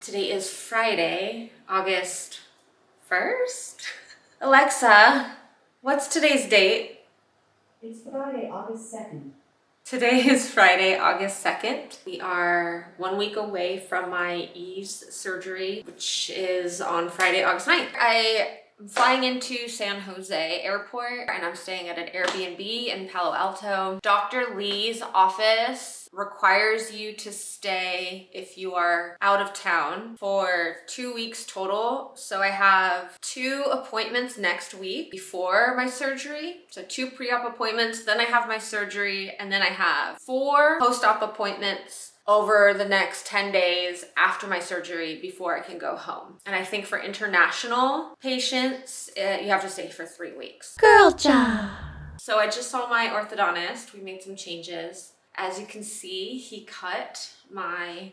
Today is Friday, August 1st? Alexa, what's today's date? It's Friday, August 2nd. Today is Friday, August 2nd. We are 1 week away from my e.a.s.e surgery, which is on Friday, August 9th. I'm flying into San Jose airport and I'm staying at an Airbnb in Palo Alto. Dr. Lee's office requires you to stay if you are out of town for 2 weeks total. So I have 2 appointments next week before my surgery. So 2 pre-op appointments, then I have my surgery, and then I have 4 post-op appointments over the next 10 days after my surgery before I can go home. And I think for international patients, you have to stay for 3 weeks. Girl job! So I just saw my orthodontist. We made some changes. As you can see, he cut my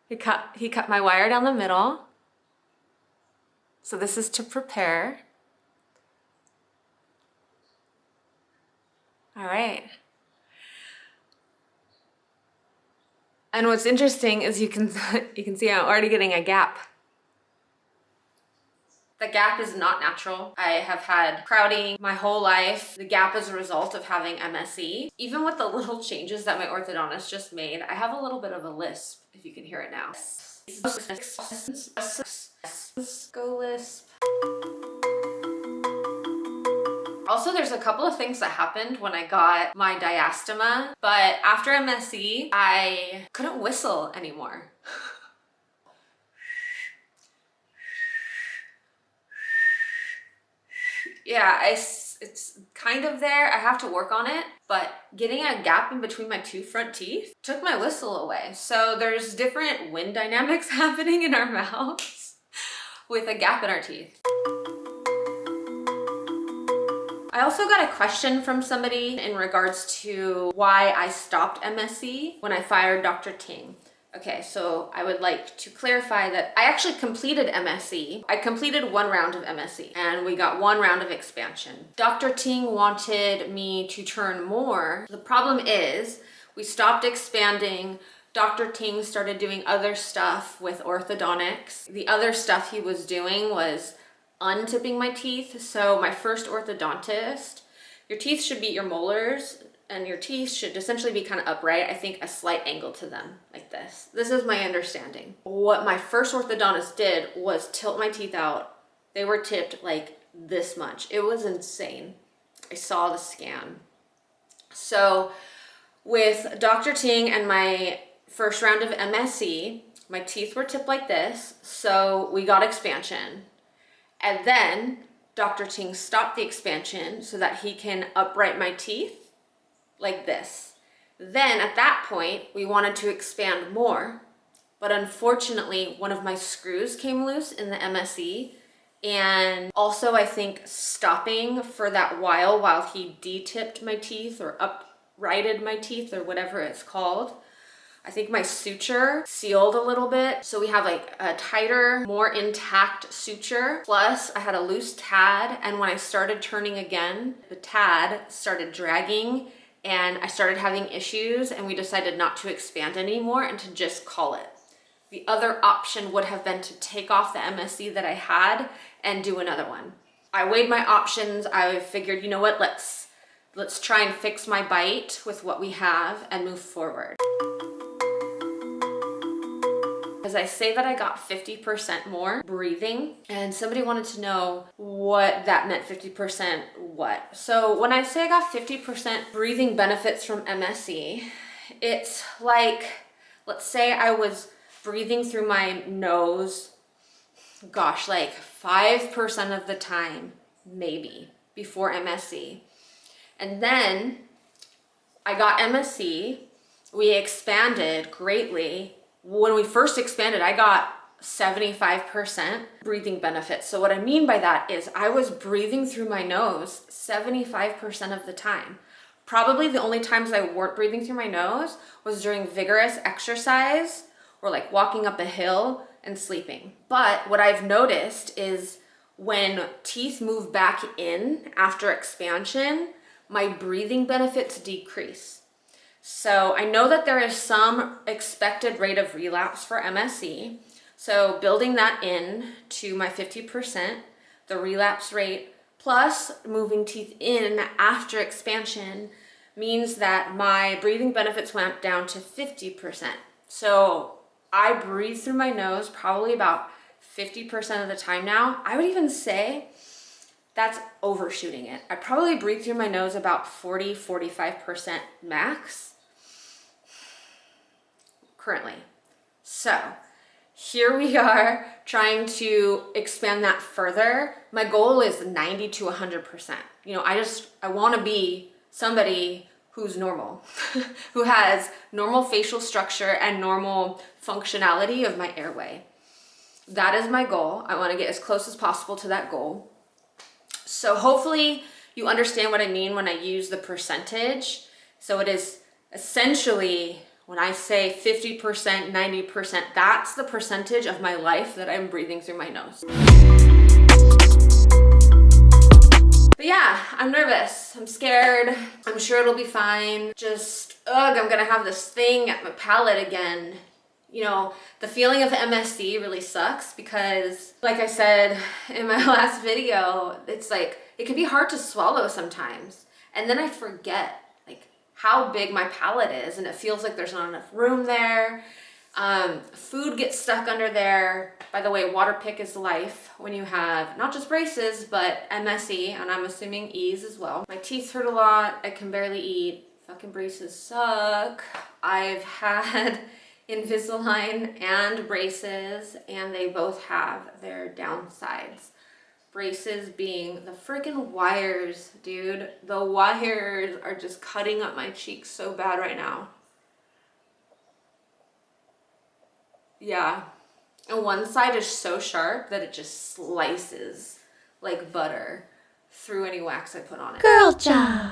wire down the middle. So this is to prepare. All right. And what's interesting is you can see I'm already getting a gap. The gap is not natural. I have had crowding my whole life. The gap is a result of having MSE. Even with the little changes that my orthodontist just made, I have a little bit of a lisp, if you can hear it now. Go lisp. Also, there's a couple of things that happened when I got my diastema, but after MSE, I couldn't whistle anymore. Yeah, it's kind of there. I have to work on it, but getting a gap in between my 2 front teeth took my whistle away. So there's different wind dynamics happening in our mouths with a gap in our teeth. I also got a question from somebody in regards to why I stopped MSE when I fired Dr. Ting. Okay, so I would like to clarify that I actually completed MSE. I completed 1 round of MSE and we got 1 round of expansion. Dr. Ting wanted me to turn more. The problem is we stopped expanding. Dr. Ting started doing other stuff with orthodontics. The other stuff he was doing was untipping my teeth. So my first orthodontist, your teeth should be your molars and your teeth should essentially be kind of upright. I think a slight angle to them like this. This is my understanding. What my first orthodontist did was tilt my teeth out. They were tipped like this much. It was insane. I saw the scan. So with Dr. Ting and my first round of MSE, my teeth were tipped like this. So we got expansion. And then Dr. Ting stopped the expansion so that he can upright my teeth like this. Then at that point, we wanted to expand more, but unfortunately, one of my screws came loose in the MSE. And also I think stopping for that while he de-tipped my teeth or uprighted my teeth or whatever it's called, I think my suture sealed a little bit. So we have like a tighter, more intact suture. Plus I had a loose tad. And when I started turning again, the tad started dragging and I started having issues and we decided not to expand anymore and to just call it. The other option would have been to take off the MSE that I had and do another one. I weighed my options. I figured, you know what, let's try and fix my bite with what we have and move forward. As I say that I got 50% more breathing, and somebody wanted to know what that meant, 50% what. So when I say I got 50% breathing benefits from MSE, it's like, let's say I was breathing through my nose, gosh, like 5% of the time, maybe, before MSE. And then I got MSE, we expanded greatly. When we first expanded, I got 75% breathing benefits. So what I mean by that is I was breathing through my nose 75% of the time. Probably the only times I weren't breathing through my nose was during vigorous exercise or like walking up a hill and sleeping. But what I've noticed is when teeth move back in after expansion, my breathing benefits decrease. So I know that there is some expected rate of relapse for MSE. So building that in to my 50%, the relapse rate plus moving teeth in after expansion means that my breathing benefits went down to 50%. So I breathe through my nose probably about 50% of the time now. I would even say that's overshooting it. I probably breathe through my nose about 40-45% max currently. So here we are trying to expand that further. My goal is 90 to 100%. You know, I want to be somebody who's normal, who has normal facial structure and normal functionality of my airway. That is my goal. I want to get as close as possible to that goal. So hopefully you understand what I mean when I use the percentage. So it is essentially, when I say 50%, 90%, that's the percentage of my life that I'm breathing through my nose. But yeah, I'm nervous. I'm scared. I'm sure it'll be fine. Just, I'm gonna have this thing at my palate again. You know, the feeling of MSE really sucks because, like I said in my last video, it's like, it can be hard to swallow sometimes. And then I forget like how big my palate is and it feels like there's not enough room there. Food gets stuck under there. By the way, water pick is life when you have not just braces, but MSE, and I'm assuming E.a.s.e as well. My teeth hurt a lot. I can barely eat. Fucking braces suck. I've had Invisalign and braces, and they both have their downsides. Braces being the freaking wires, dude. The wires are just cutting up my cheeks so bad right now. Yeah. And one side is so sharp that it just slices like butter through any wax I put on it. Girl job.